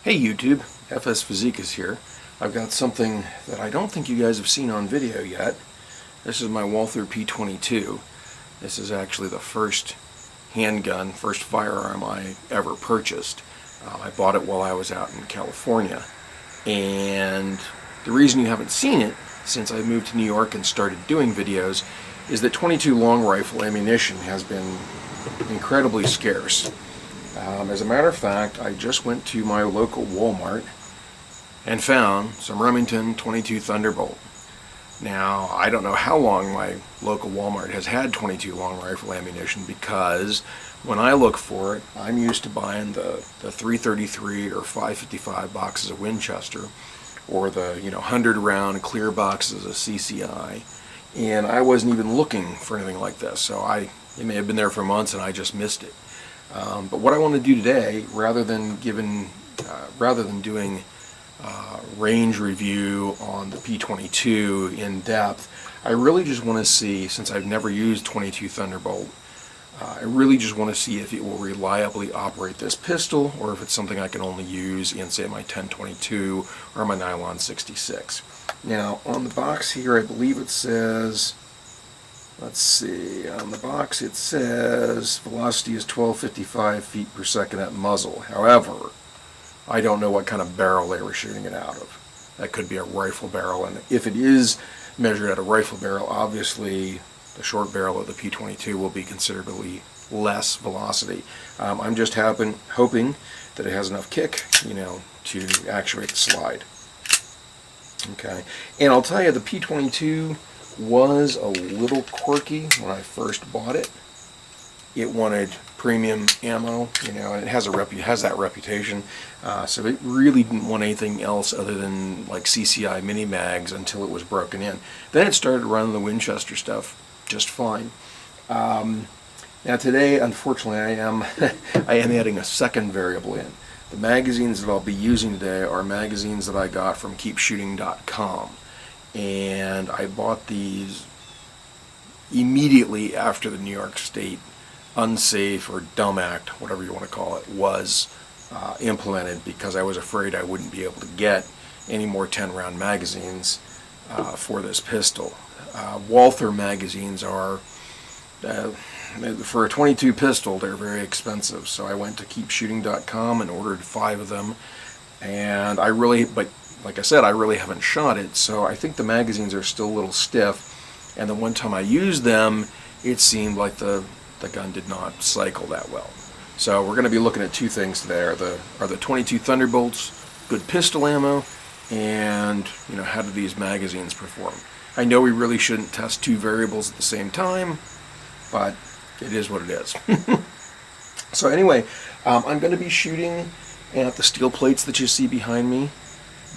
Hey YouTube, FS Physique is here. I've got something that I don't think you guys have seen on video yet. This is my Walther P22. This is actually the first handgun, first firearm I ever purchased. I bought it while I was out in California. And the reason you haven't seen it, since I moved to New York and started doing videos, is that 22 long rifle ammunition has been incredibly scarce. As a matter of fact, I just went to my local Walmart and found some Remington 22 Thunderbolt. Now, I don't know how long my local Walmart has had 22 long rifle ammunition, because when I look for it, I'm used to buying the 333 or 555 boxes of Winchester, or the 100 round clear boxes of CCI, and I wasn't even looking for anything like this. So it may have been there for months and I just missed it. But what I want to do today, rather than doing range review on the P22 in depth, I really just want to see, since I've never used 22 Thunderbolt, I really just want to see if it will reliably operate this pistol, or if it's something I can only use in, say, my 1022 or my nylon 66. Now, on the box here, I believe it says, let's see, on the box it says velocity is 1255 feet per second at muzzle. However, I don't know what kind of barrel they were shooting it out of. That could be a rifle barrel, and if it is measured at a rifle barrel, obviously the short barrel of the P22 will be considerably less velocity. I'm just hoping that it has enough kick, to actuate the slide. Okay, and I'll tell you, the P22 was a little quirky when I first bought it. It wanted premium ammo, and it has that reputation. So it really didn't want anything else other than like CCI mini mags until it was broken in. Then it started running the Winchester stuff just fine. Now today, unfortunately, I am adding a second variable in. The magazines that I'll be using today are magazines that I got from keepshooting.com. And I bought these immediately after the New York State unsafe or dumb act, whatever you want to call it, was implemented, because I was afraid I wouldn't be able to get any more 10-round magazines for this pistol. Walther magazines are, for a 22 pistol, they're very expensive. So I went to keepshooting.com and ordered 5 of them, and but like I said, I really haven't shot it, so I think the magazines are still a little stiff, and the one time I used them, it seemed like the gun did not cycle that well. So we're going to be looking at two things today: are the 22 Thunderbolts good pistol ammo, and how do these magazines perform? I know we really shouldn't test two variables at the same time, but it is what it is. So anyway, I'm going to be shooting at the steel plates that you see behind me.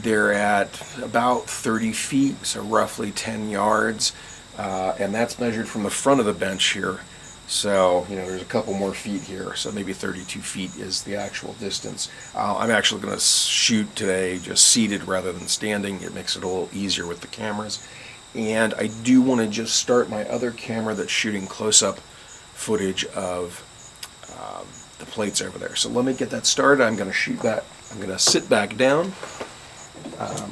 They're at about 30 feet, so roughly 10 yards, and that's measured from the front of the bench here. So, there's a couple more feet here, so maybe 32 feet is the actual distance. I'm actually going to shoot today just seated rather than standing. It makes it a little easier with the cameras. And I do want to just start my other camera that's shooting close-up footage of the plates over there. So let me get that started. I'm going to shoot that. I'm going to sit back down.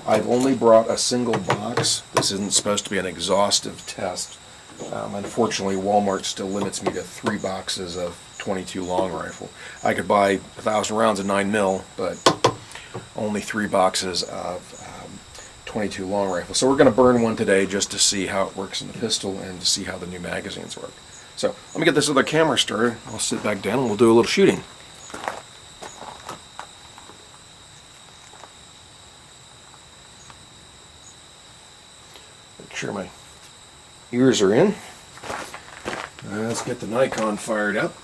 I've only brought a single box. This isn't supposed to be an exhaustive test. Unfortunately, Walmart still limits me to 3 boxes of 22 long rifle. I could buy 1,000 rounds of 9mm, but only 3 boxes of 22 long rifle. So we're going to burn one today just to see how it works in the pistol and to see how the new magazines work. So let me get this other camera started. I'll sit back down and we'll do a little shooting. Make sure my ears are in. Let's get the Nikon fired up.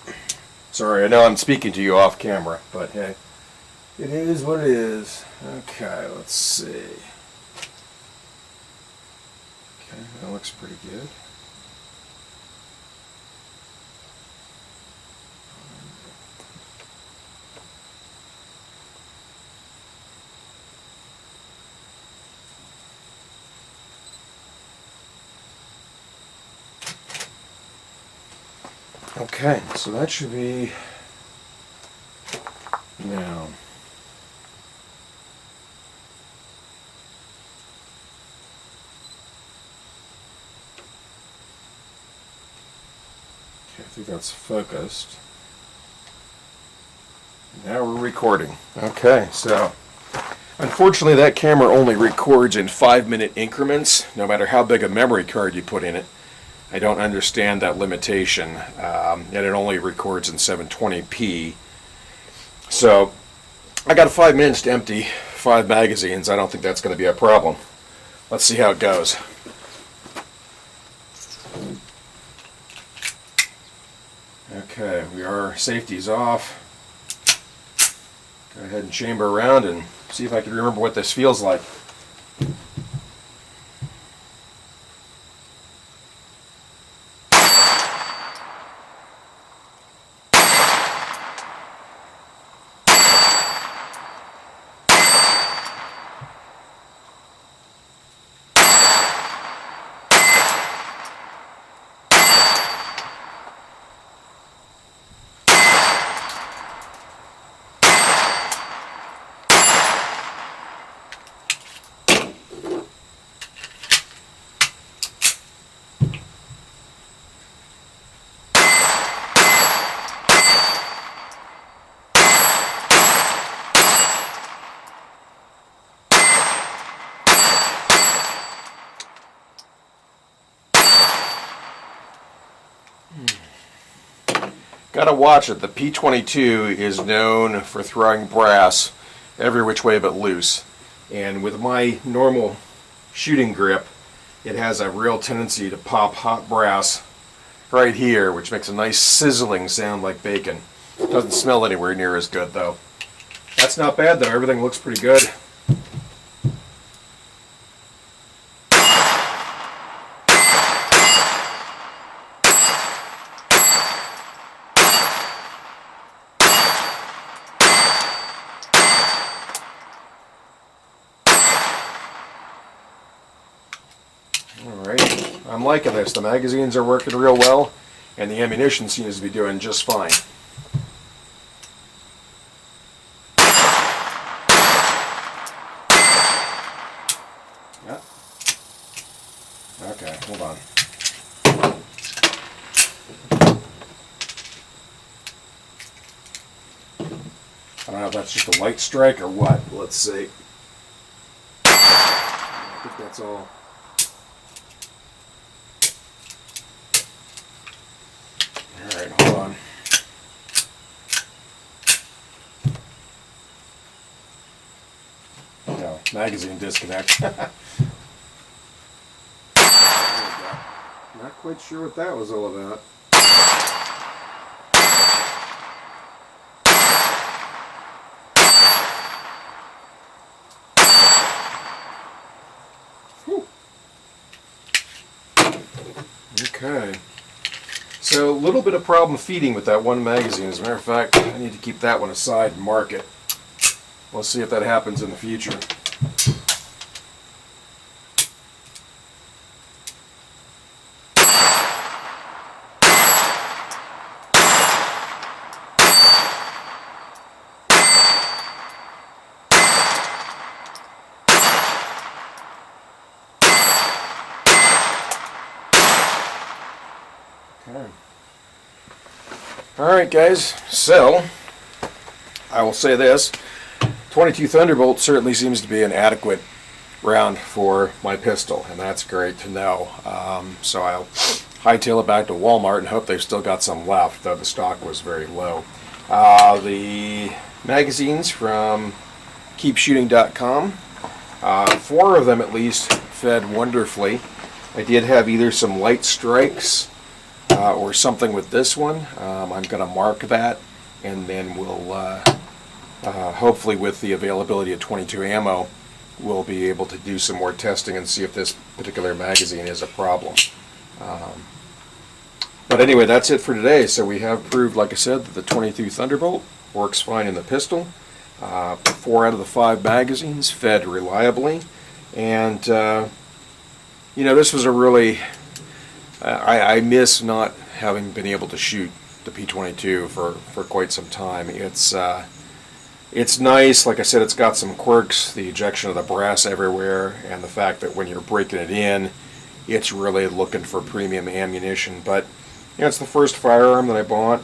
Sorry, I know I'm speaking to you off camera, but hey, it is what it is. Okay, let's see. Okay, that looks pretty good. Okay, so that should be now. I think that's focused. Now we're recording. Okay, so unfortunately that camera only records in 5-minute increments, no matter how big a memory card you put in it. I don't understand that limitation, and it only records in 720p. So I got 5 minutes to empty 5 magazines. I don't think that's going to be a problem. Let's see how it goes. Okay, safety's off. Go ahead and chamber around and see if I can remember what this feels like. Gotta watch it. The P22 is known for throwing brass every which way but loose. And with my normal shooting grip, it has a real tendency to pop hot brass right here, which makes a nice sizzling sound like bacon. Doesn't smell anywhere near as good though. That's not bad though. Everything looks pretty good. Alright, I'm liking this. The magazines are working real well, and the ammunition seems to be doing just fine. Yeah. Okay, hold on. I don't know if that's just a light strike or what. Let's see. I think that's all. Alright, hold on. No, magazine disconnect. There we go. Not quite sure what that was all about. Whew. Okay. So a little bit of problem feeding with that one magazine. As a matter of fact, I need to keep that one aside and mark it. We'll see if that happens in the future. Okay. Alright guys, so I will say this, 22 Thunderbolt certainly seems to be an adequate round for my pistol, and that's great to know. So I'll hightail it back to Walmart and hope they've still got some left, though the stock was very low. The magazines from keepshooting.com, 4 of them at least fed wonderfully. I did have either some light strikes or something with this one. I'm going to mark that, and then we'll hopefully with the availability of 22 ammo we'll be able to do some more testing and see if this particular magazine is a problem. But anyway, that's it for today. So we have proved, like I said, that the 22 Thunderbolt works fine in the pistol. 4 out of the 5 magazines fed reliably, and you know, this was a really I miss not having been able to shoot the P22 for quite some time. It's nice. Like I said, it's got some quirks, the ejection of the brass everywhere, and the fact that when you're breaking it in, it's really looking for premium ammunition. But Yeah, it's the first firearm that I bought.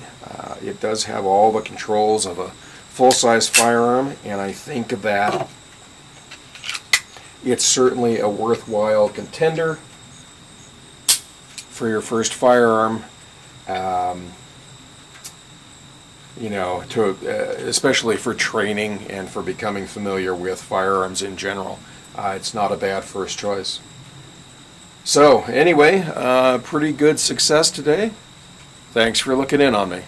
It does have all the controls of a full-size firearm, and I think that it's certainly a worthwhile contender for your first firearm. You know, especially for training and for becoming familiar with firearms in general. It's not a bad first choice. So anyway, pretty good success today. Thanks for looking in on me.